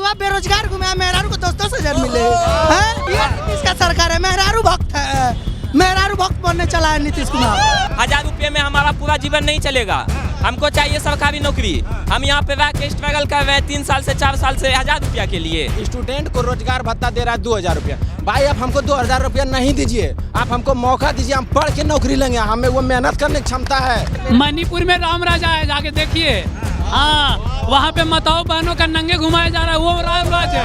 युवा बेरोजगार घूमे, मेहरारू को 10-10 हजार मिले हैं। ये नीतीश का सरकार है, मेहरारू भक्त है, मेहरारू भक्त बनने चला है नीतीश कुमार। 1000 रुपये में हमारा पूरा जीवन नहीं चलेगा, हमको चाहिए सरकारी नौकरी। हम यहाँ पे रह के स्ट्रगल कर रहे हैं 3 साल से 4 साल से 1000 रुपया के लिए। स्टूडेंट को रोजगार भत्ता दे रहा है 2000 रुपया। भाई आप हमको 2000 रुपया नहीं दीजिए, आप हमको मौका दीजिए, हम पढ़ के नौकरी लेंगे, हमें वो मेहनत करने की क्षमता है। मणिपुर में राम राजा है, जाके देखिए। हाँ, वहाँ पे माताओं बहनों का नंगे घुमाया जा रहा है, वो राम राज है,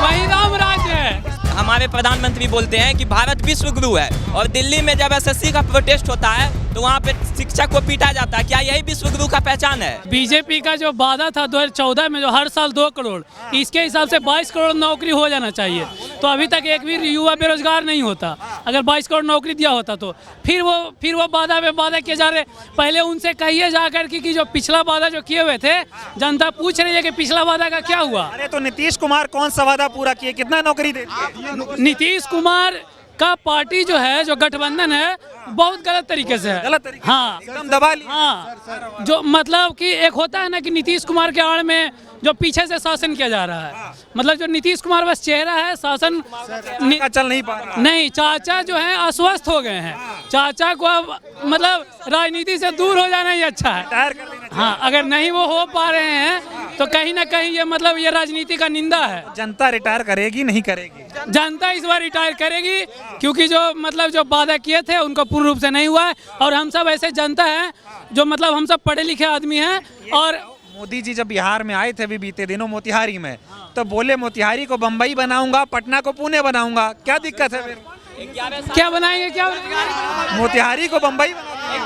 वही राम राज है। हमारे प्रधानमंत्री बोलते हैं कि भारत विश्व गुरु है, और दिल्ली में जब एसएससी का प्रोटेस्ट होता है तो वहाँ पे शिक्षक को पीटा जाता है। क्या यही विश्व गुरु का पहचान है? बीजेपी का जो वादा था 2014 में, जो हर साल 2 करोड़, इसके हिसाब से 22 करोड़ नौकरी हो जाना चाहिए। तो अभी तक एक भी युवा बेरोजगार नहीं होता। अगर 22 करोड़ नौकरी दिया होता तो फिर वो वादा पे वादा किए जा रहे। पहले उनसे कहिए जाकर कि जो पिछला वादा जो किए हुए थे, जनता पूछ रही है कि पिछला वादा का क्या हुआ। अरे तो नीतीश कुमार कौन सा वादा पूरा किए, कितना नौकरी दे? नीतीश कुमार का पार्टी जो है, जो गठबंधन है, बहुत गलत तरीके से है। गलत तरीके हाँ, एकदम दबा लिया। हाँ, जो मतलब कि एक होता है ना कि नीतीश कुमार के आड़ में जो पीछे से शासन किया जा रहा है, मतलब जो नीतीश कुमार बस चेहरा है, शासन चल नहीं पा रहा। नहीं, चाचा जो है अस्वस्थ हो गए हैं। चाचा को अब मतलब राजनीति से दूर हो जाना ही अच्छा है। हाँ, अगर नहीं वो हो पा रहे हैं तो कहीं ना कहीं ये मतलब ये राजनीति का निंदा है। जनता रिटायर करेगी नहीं करेगी? जनता इस बार रिटायर करेगी, क्योंकि जो मतलब जो वादा किए थे उनको पूर्ण रूप से नहीं हुआ है। और हम सब ऐसे जनता है जो मतलब हम सब पढ़े लिखे आदमी हैं। और मोदी जी जब बिहार में आए थे अभी बीते दिनों मोतिहारी में, तो बोले मोतिहारी को बम्बई बनाऊंगा, पटना को पुणे बनाऊंगा। क्या दिक्कत है फिर? क्या बनाएंगे, क्या बनाएंगे? मोतिहारी को बम्बई।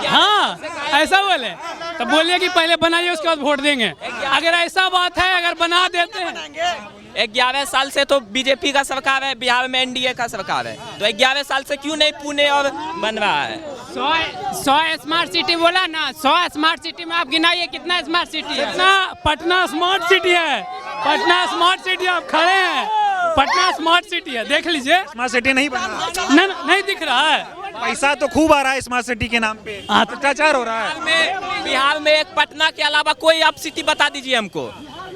हाँ, ऐसा बोले तो बोलिए कि पहले बनाइए, उसके बाद वोट देंगे। अगर ऐसा बात है, अगर बना देते हैं। 11 साल से तो बीजेपी का सरकार है, बिहार में एनडीए का सरकार है, तो 11 साल से क्यों नहीं पुणे और बन रहा है? 100 स्मार्ट सिटी बोला ना, 100 स्मार्ट सिटी में आप गिनाइए कितना स्मार्ट सिटी है। पटना स्मार्ट सिटी है, पटना स्मार्ट सिटी। आप खड़े हैं, पटना स्मार्ट सिटी है, देख लीजिए। स्मार्ट सिटी नहीं बना, नहीं दिख रहा है। पैसा तो खूब आ रहा है स्मार्ट सिटी के नाम पे, भ्रष्टाचार हो रहा है। बिहार में एक पटना के अलावा कोई आप सिटी बता दीजिए हमको।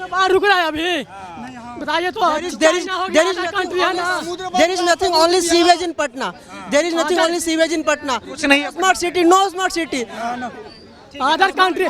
बाहर रुक रहा है अभी, बताइए तो। There is nothing only sewage in Patna. There is nothing only sewage in Patna. कुछ नहीं। Smart city, no smart city. Other country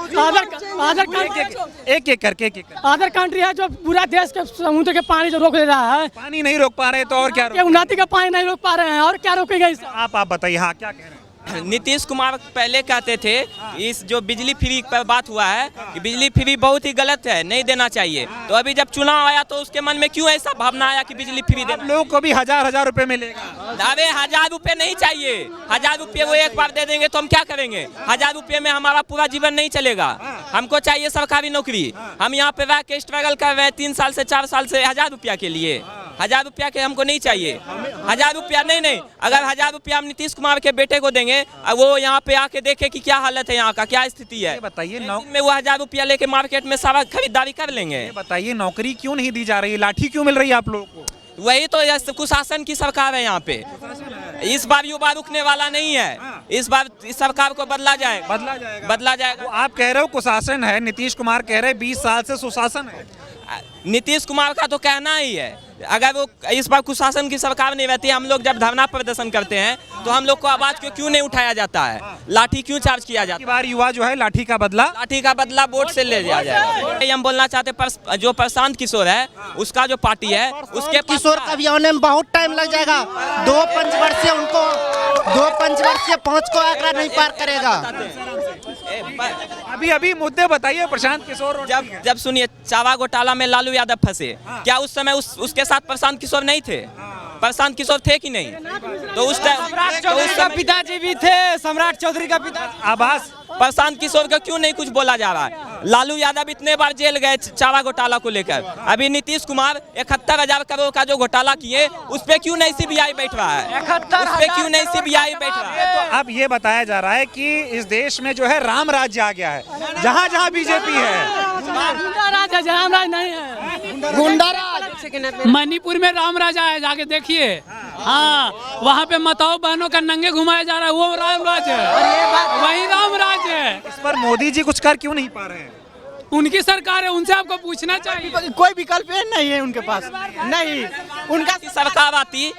एक एक करके अदर कंट्री है जो पूरा देश के समुद्र के पानी जो रोक ले रहा है। पानी नहीं रोक पा रहे तो और क्या रोक? उन्नति का पानी नहीं रोक पा रहे हैं, और क्या रोकेगा इसे? आप बताइए। हाँ, क्या कह रहे हैं? नीतीश कुमार पहले कहते थे, इस जो बिजली फ्री पर बात हुआ है कि बिजली फ्री बहुत ही गलत है, नहीं देना चाहिए। तो अभी जब चुनाव आया तो उसके मन में क्यों ऐसा भावना आया कि बिजली फ्री देना? लोगों को भी 1000 रुपए मिलेगा। अरे 1000 रुपये नहीं चाहिए, 1000 रुपये वो एक बार दे देंगे तो हम क्या करेंगे? 1000 रुपये में हमारा पूरा जीवन नहीं चलेगा, हमको चाहिए सरकारी नौकरी। हम यहाँ पे रह के स्ट्रगल कर रहे हैं 3 साल से 4 साल से 1000 रुपया के लिए। 1000 रुपया के हमको नहीं चाहिए। 1000 रुपया नहीं, अगर 1000 रुपया हम नीतीश कुमार के बेटे को देंगे, वो यहाँ पे आके देखे कि क्या हालत है, यहाँ का क्या स्थिति है, बताइए। में वो 1000 रुपया लेके मार्केट में सारा खरीदारी कर लेंगे। बताइए, नौकरी क्यों नहीं दी जा रही है? लाठी क्यों मिल रही है आप लोगों को? वही तो कुशासन की सरकार है यहाँ पे। इस बार युवा रुकने वाला नहीं है, इस बार इस सरकार को बदला जाएगा। बदला जाएगा। तो आप कह रहे हो कुशासन है, नीतीश कुमार कह रहे हैं 20 साल से सुशासन है। नीतीश कुमार का तो कहना ही है, अगर वो इस बार कुशासन की सरकार नहीं रहती, हम लोग जब धरना प्रदर्शन करते हैं तो हम लोग को आवाज क्यों नहीं उठाया जाता है, लाठी क्यों चार्ज किया जाता है? बार युवा जो है लाठी का बदला वोट से ले लिया जाएगा। हम बोलना चाहते जो प्रशांत किशोर है, उसका जो पार्टी है, उसके किशोर का भी आने में बहुत टाइम लग जाएगा। 2 पंचवर्षीय उनको 2 पंचवर्षीय 5 को आंकड़ा नहीं पार करेगा। अभी मुद्दे बताइए। प्रशांत किशोर जब सुनिए, चावा घोटाला में लालू यादव फंसे, क्या उस समय उसके साथ प्रशांत किशोर नहीं थे? प्रशांत किशोर थे कि नहीं? तो उस टाइम पिताजी भी थे, सम्राट चौधरी का पिता। आवास प्रशांत किशोर का क्यों नहीं कुछ बोला जा रहा है? लालू यादव इतने बार जेल गए चारा घोटाला को लेकर। अभी नीतीश कुमार 71,000 करोड़ का जो घोटाला किए, उस पे क्यों नहीं सीबीआई बैठ रहा है? उस पे क्यों नहीं सीबीआई बैठ रहा है? तो अब ये बताया जा रहा है कि इस देश में जो है राम राज्य आ गया है, जहाँ जहाँ बीजेपी है। गुंडा राज है, राम राज नहीं है, गुंडा राज। मणिपुर में राम राजा है, जाके देखिए। हाँ, वहाँ पे माताओं बहनों का नंगे घुमाया जा रहा है, वो राम राज है, वही राम राज है। इस पर मोदी जी कुछ कर क्यों नहीं पा रहे हैं? उनकी सरकार है, उनसे आपको पूछना चाहिए। कोई विकल्प नहीं है उनके पास, नहीं उनका की सरकार आती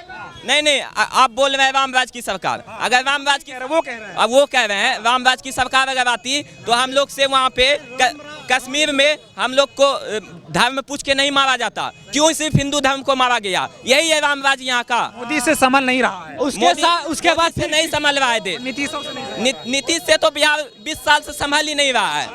नहीं आप बोल रहे हैं रामराज की सरकार, अगर रामराज की वो कह रहे हैं। अब वो कह रहे हैं रामराज की सरकार अगर आती तो हम लोग से वहाँ पे कश्मीर में हम लोग को धर्म पूछ के नहीं मारा जाता, क्यों सिर्फ हिंदू धर्म को मारा गया? यही है रामराज यहाँ का। मोदी से संभल नहीं रहा है, उसके बाद से नहीं संभल रहा है देश। नीतीशों से नहीं। नीतीश से तो बिहार 20 साल से संभल ही नहीं रहा है।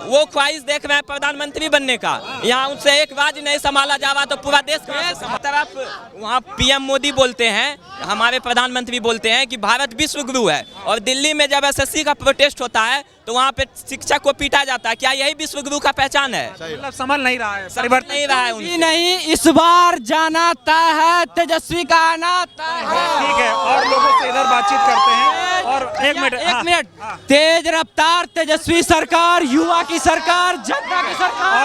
वो ख्वाहिश देख रहे हैं प्रधानमंत्री बनने का, यहाँ उनसे एक राज्य नहीं संभाला जा रहा तो पूरा देश तरफ वहाँ पीएम मोदी बोलते हैं, हमारे प्रधानमंत्री बोलते हैं कि भारत विश्व गुरु है, और दिल्ली में जब एसएससी का प्रोटेस्ट होता है तो वहाँ पे शिक्षक को पीटा जाता है। क्या यही विश्व गुरु का पहचान है? मतलब संभल नहीं रहा है, परिवर्तन नहीं रहा है उनसे। नहीं, इस बार जाना तय है, तेजस्वी का आना तय है। ठीक है, और लोगों से इधर बातचीत करते हैं। और एक मिनट, तेज रफ्तार तेजस्वी सरकार, युवा की सरकार, जनता की सरकार,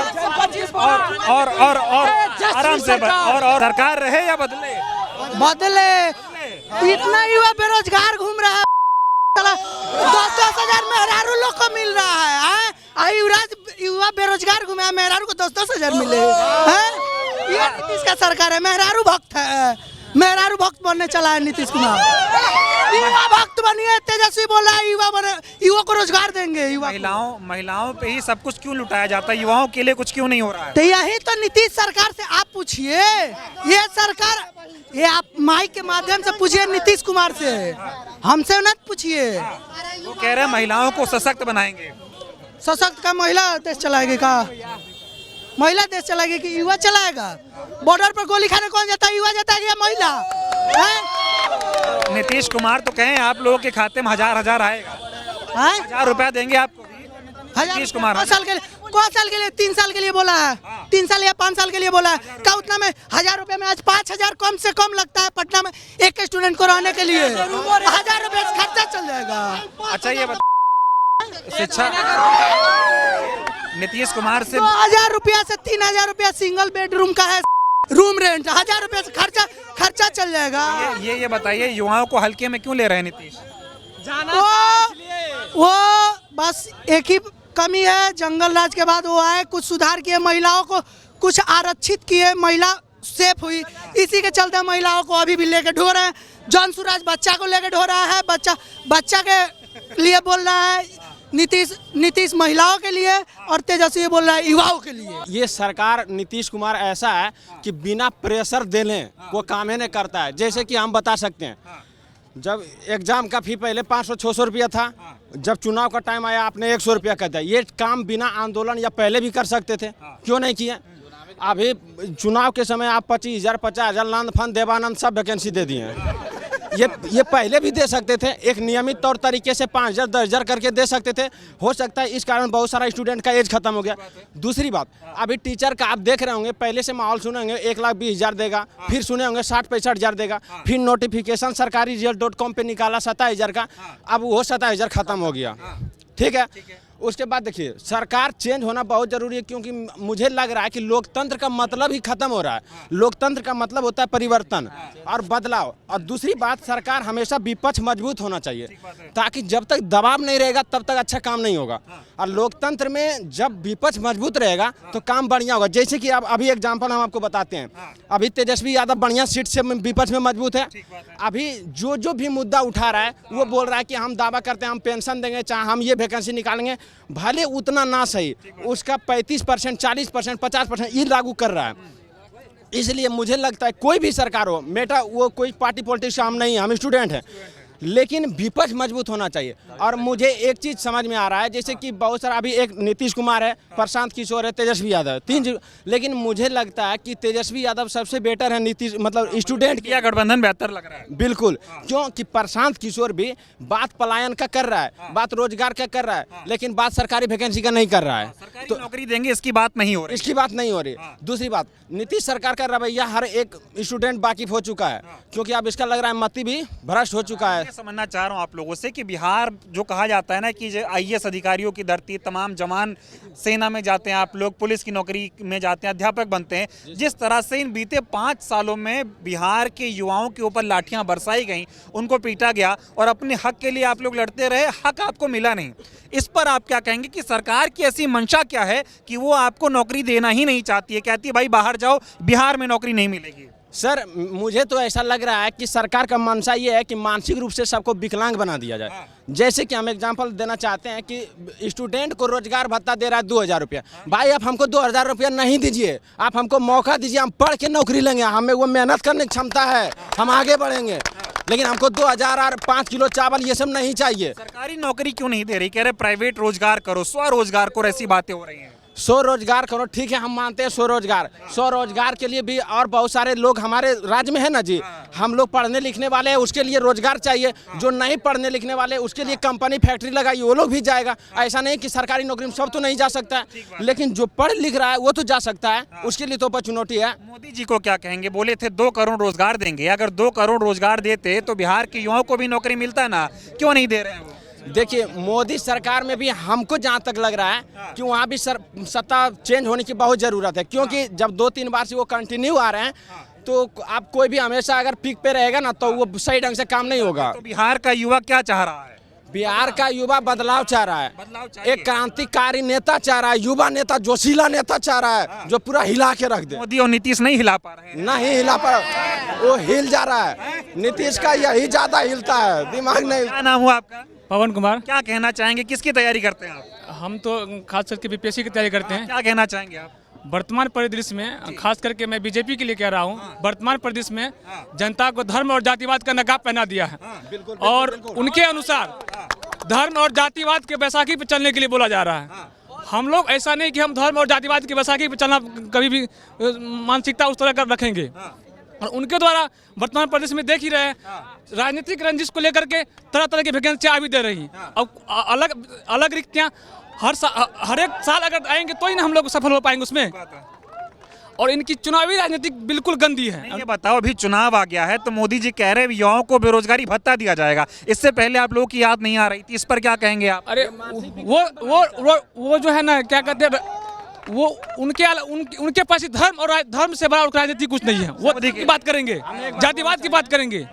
और आराम से और सरकार रहे या बदले। इतना युवा बेरोजगार घूम रहा है, 10,000 मेहरारू लोग को मिल रहा है। युवा बेरोजगार घूमे, मेहरारू को 10,000 मिले हैं। ये नीतीश का सरकार है, मेहरारू भक्त है, मेहरारू भक्त बनने चला है नीतीश कुमार। युवा भक्त बनिए, तेजस्वी बोला है युवा को रोजगार देंगे। युवा महिलाओं पे ही सब कुछ क्यों लुटाया जाता है, युवाओं के लिए कुछ क्यों नहीं हो रहा है? तो यही तो नीतीश सरकार से आप पूछिए, ये सरकार, ये आप माइक के माध्यम से पूछिए नीतीश कुमार से, हमसे न पूछिए। वो कह रहे हैं महिलाओं को सशक्त बनाएंगे। सशक्त का महिला देश चलाएगी का? महिला देश चलाएगी कि युवा चलाएगा? बॉर्डर पर गोली खाने कौन जाता है, युवा जाता है या महिला? नीतीश कुमार तो कहें आप लोगों के खाते में हजार आएगा, 1000 रुपया देंगे आपको। नीतीश कुमार 5 साल के लिए 3 साल के लिए बोला है, 3 साल या 5 साल के लिए बोला है। क्या उतना में 1000 रुपए में आज 5,000 कम से कम लगता है पटना में एक स्टूडेंट को रहने के लिए? 1000 रुपए से खर्चा चल जाएगा। अच्छा ये शिक्षा नीतीश कुमार से 2,000 रुपया से 3,000 रुपया सिंगल बेडरूम का है रूम रेंट, 1000 रुपया से खर्चा चल जाएगा। ये बताइए युवाओं को हल्के में क्यों ले रहे हैं नीतीश? वो बस एक ही कमी है, जंगल राज के बाद वो आए, कुछ सुधार किए, महिलाओं को कुछ आरक्षित किए, महिला सेफ हुई, इसी के चलते महिलाओं को अभी भी लेके ढो रहे हैं। जॉन सुराज बच्चा को लेके ढो रहा है, बच्चा के लिए बोल रहा है नीतीश महिलाओं के लिए, और तेजस्वी बोल रहा है युवाओं के लिए। ये सरकार नीतीश कुमार ऐसा है कि बिना प्रेशर देने वो काम ही नहीं करता है। जैसे कि हम बता सकते हैं, जब एग्जाम का फी पहले 500-600 रुपया था, जब चुनाव का टाइम आया आपने 100 रुपया कर दिया। ये काम बिना आंदोलन या पहले भी कर सकते थे, क्यों नहीं किए? अभी चुनाव के समय आप 25,000 50,000 लांद फंद देवानंद सब वैकेंसी दे दिए हैं। ये पहले भी दे सकते थे, एक नियमित तौर तरीके से 5,000 10,000 करके दे सकते थे। हो सकता है इस कारण बहुत सारा स्टूडेंट का एज खत्म हो गया। दूसरी बात, अभी टीचर का आप देख रहे होंगे, पहले से माहौल सुने होंगे 1,20,000 देगा, फिर सुने होंगे 60-65,000 देगा, फिर नोटिफिकेशन सरकारी रिजल्ट.com पे निकाला 27,000 का, अब वो 27,000 खत्म हो गया। ठीक है, उसके बाद देखिए सरकार चेंज होना बहुत जरूरी है, क्योंकि मुझे लग रहा है कि लोकतंत्र का मतलब ही खत्म हो रहा है। लोकतंत्र का मतलब होता है परिवर्तन और बदलाव। और दूसरी बात, सरकार हमेशा विपक्ष मजबूत होना चाहिए, ताकि जब तक दबाव नहीं रहेगा तब तक अच्छा काम नहीं होगा। और लोकतंत्र में जब विपक्ष मजबूत रहेगा तो काम बढ़िया होगा। जैसे कि अब अभी एग्जाम्पल हम आपको बताते हैं, अभी तेजस्वी यादव बढ़िया सीट से विपक्ष में मजबूत है। अभी जो भी मुद्दा उठा रहा है वो बोल रहा है कि हम दावा करते हैं हम पेंशन देंगे, चाहे हम ये वैकेंसी निकालेंगे, भले उतना ना सही, उसका 35%, 40%, 50% ये लागू कर रहा है। इसलिए मुझे लगता है कोई भी सरकार हो, मेटा वो कोई पार्टी पॉलिटिक्स हम नहीं, हम स्टूडेंट हैं, लेकिन विपक्ष मजबूत होना चाहिए। और मुझे एक चीज़ समझ में आ रहा है, जैसे कि बहुत सारा अभी एक नीतीश कुमार है, प्रशांत किशोर है, तेजस्वी यादव है, 3, लेकिन मुझे लगता है कि तेजस्वी यादव सबसे बेटर है नीतीश, मतलब स्टूडेंट किया गठबंधन बेहतर लग रहा है। बिल्कुल, क्योंकि प्रशांत किशोर भी बात पलायन का कर रहा है, बात रोजगार का कर रहा है, लेकिन बात सरकारी वैकेंसी का नहीं कर रहा है। तो नौकरी देंगे इसकी बात नहीं हो रही, इसकी बात नहीं हो रही। दूसरी बात, नीतीश सरकार का रवैया हर एक स्टूडेंट वाकिफ हो चुका है, क्योंकि अब इसका लग रहा है मती भी भ्रष्ट हो चुका है मैं समझना चाह रहा हूँ आप लोगों से कि बिहार जो कहा जाता है ना कि IAS अधिकारियों की धरती, तमाम जवान सेना में जाते हैं, आप लोग पुलिस की नौकरी में जाते हैं, अध्यापक बनते हैं, जिस तरह से इन बीते 5 सालों में बिहार के युवाओं के ऊपर लाठियां बरसाई गई, उनको पीटा गया और अपने हक के लिए आप लोग लड़ते रहे, हक आपको मिला नहीं। इस पर आप क्या कहेंगे कि सरकार की ऐसी मंशा क्या है कि वो आपको नौकरी देना ही नहीं चाहती है, कहती है भाई बाहर जाओ, बिहार में नौकरी नहीं मिलेगी? सर मुझे तो ऐसा लग रहा है कि सरकार का मंशा ये है कि मानसिक रूप से सबको विकलांग बना दिया जाए। जैसे कि हम एग्जांपल देना चाहते हैं कि स्टूडेंट को रोजगार भत्ता दे रहा है 2000 रुपया। भाई आप हमको 2000 रुपया नहीं दीजिए, आप हमको मौका दीजिए, हम पढ़ के नौकरी लेंगे, हमें वो मेहनत करने की क्षमता है, हम आगे बढ़ेंगे। लेकिन हमको 2000 और 5 किलो चावल ये सब नहीं चाहिए। सरकारी नौकरी क्यों नहीं दे रही? कह रहे प्राइवेट रोजगार करो, स्वरोजगार करो, ऐसी बातें हो रही हैं। स्वरोजगार करो, ठीक है, हम मानते हैं स्वरोजगार के लिए भी और बहुत सारे लोग हमारे राज्य में है ना जी। हम लोग पढ़ने लिखने वाले हैं, उसके लिए रोजगार चाहिए। जो नहीं पढ़ने लिखने वाले उसके लिए कंपनी फैक्ट्री लगाई, वो लोग भी जाएगा। ऐसा नहीं कि सरकारी नौकरी में सब तो नहीं जा सकता है, लेकिन जो पढ़ लिख रहा है वो तो जा सकता है, उसके लिए तो अपॉर्चुनिटी है। मोदी जी को क्या कहेंगे? बोले थे 2 करोड़ रोजगार देंगे, अगर 2 करोड़ रोजगार देते तो बिहार के युवाओं को भी नौकरी मिलता ना, क्यों नहीं दे रहे हैं वो? देखिए मोदी सरकार में भी हमको जहाँ तक लग रहा है कि वहाँ भी सत्ता चेंज होने की बहुत ज़रूरत है, क्योंकि जब 2-3 बार से वो कंटिन्यू आ रहे हैं तो आप कोई भी हमेशा अगर पीक पे रहेगा ना तो वो सही ढंग से काम नहीं होगा। तो बिहार का युवा क्या चाह रहा है? बिहार का युवा बदलाव चाह रहा है, एक क्रांतिकारी नेता चाह रहा है, युवा नेता, जोशीला नेता चाह रहा है जो पूरा हिला के रख दे। मोदी और नीतीश नहीं हिला पा रहे हैं। नहीं हिला पा, वो हिल जा रहा है। नीतीश का यही ज्यादा हिलता है, दिमाग नहीं। क्या नाम हुआ आपका? पवन कुमार। क्या कहना चाहेंगे, किसकी तैयारी करते हैं आप? हम तो खास करके बीपीएससी की तैयारी करते हैं। क्या कहना चाहेंगे आप? वर्तमान परिदृश्य में खास करके मैं बीजेपी के लिए कह रहा हूँ, वर्तमान परिदृश्य में जनता को धर्म और जातिवाद का नकाब पहना दिया है और उनके अनुसार धर्म और जातिवाद के बैसाखी पे चलने के लिए बोला जा रहा है। हम लोग ऐसा नहीं कि हम धर्म और जातिवाद की बैसाखी पे चलना कभी भी मानसिकता उस तरह कर रखेंगे। और उनके द्वारा वर्तमान प्रदेश में देख ही रहे राजनीतिक रंजिश को लेकर के तरह तरह की वैकेंसी आ भी दे रही। अब अलग अलग रिक्तियाँ हर एक साल अगर आएंगे तो ही ना हम लोग सफल हो पाएंगे उसमें। और इनकी चुनावी राजनीति बिल्कुल गंदी है। ये बताओ, अभी चुनाव आ गया है तो मोदी जी कह रहे हैं युवाओं को बेरोजगारी भत्ता दिया जाएगा, इससे पहले आप लोगों की याद नहीं आ रही थी, इस पर क्या कहेंगे आप? अरे वो जो है ना, क्या कहते हैं, वो उनके पास धर्म और धर्म से बड़ा राजनीति कुछ नहीं है। वो की बात करेंगे, जातिवाद की बात करेंगे।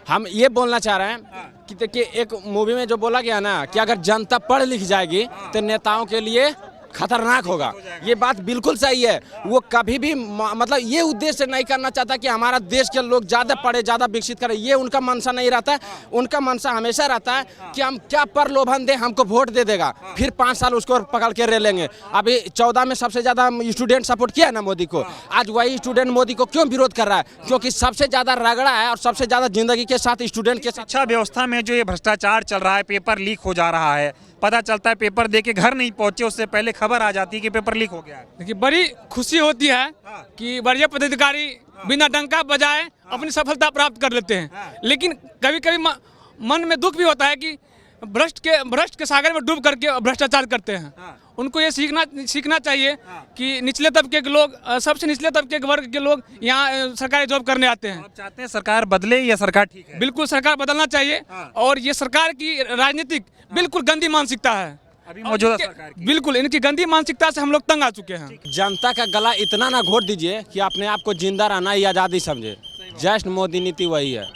हम ये बोलना चाह रहे हैं कि देखिए एक मूवी में जो बोला गया ना कि अगर जनता पढ़ लिख जाएगी तो नेताओं के लिए खतरनाक होगा। ये बात बिल्कुल सही है। वो कभी भी मतलब ये उद्देश्य नहीं करना चाहता कि हमारा देश के लोग ज़्यादा पढ़े, ज़्यादा विकसित करें, ये उनका मंशा नहीं रहता है। उनका मंशा हमेशा रहता है कि हम क्या प्रलोभन दें, हमको वोट दे देगा, फिर 5 साल उसको पकड़ के रह लेंगे। अभी 14 में सबसे ज़्यादा स्टूडेंट सपोर्ट किया है ना मोदी को, आज वही स्टूडेंट मोदी को क्यों विरोध कर रहा है? क्योंकि सबसे ज़्यादा रगड़ा है और सबसे ज़्यादा जिंदगी के साथ स्टूडेंट के साथ। शिक्षा व्यवस्था में जो ये भ्रष्टाचार चल रहा है, पेपर लीक हो जा रहा है, पता चलता है पेपर दे के घर नहीं पहुंचे उससे पहले खबर आ जाती है कि पेपर लीक हो गया है। देखिए बड़ी खुशी होती है कि वरीय पदाधिकारी बिना डंका बजाए अपनी सफलता प्राप्त कर लेते हैं, लेकिन कभी कभी मन में दुख भी होता है कि भ्रष्ट के सागर में डूब करके भ्रष्टाचार करते हैं। उनको ये सीखना चाहिए कि निचले तबके के लोग, सबसे निचले तबके के वर्ग के लोग यहाँ सरकारी जॉब करने आते हैं। आप चाहते हैं सरकार बदले या सरकार ठीक है? बिल्कुल सरकार बदलना चाहिए। और ये सरकार की राजनीतिक बिल्कुल गंदी मानसिकता है अभी मौजूदा सरकार की। बिल्कुल इनकी गंदी मानसिकता से हम लोग तंग आ चुके हैं। जनता का गला इतना ना घोट दीजिए कि अपने आप को जिंदा रहना ही आज़ादी समझे। जस्ट मोदी नीति वही है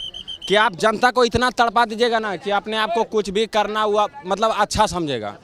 कि आप जनता को इतना तड़पा दीजिएगा ना कि अपने आप को कुछ भी करना हुआ मतलब अच्छा समझेगा।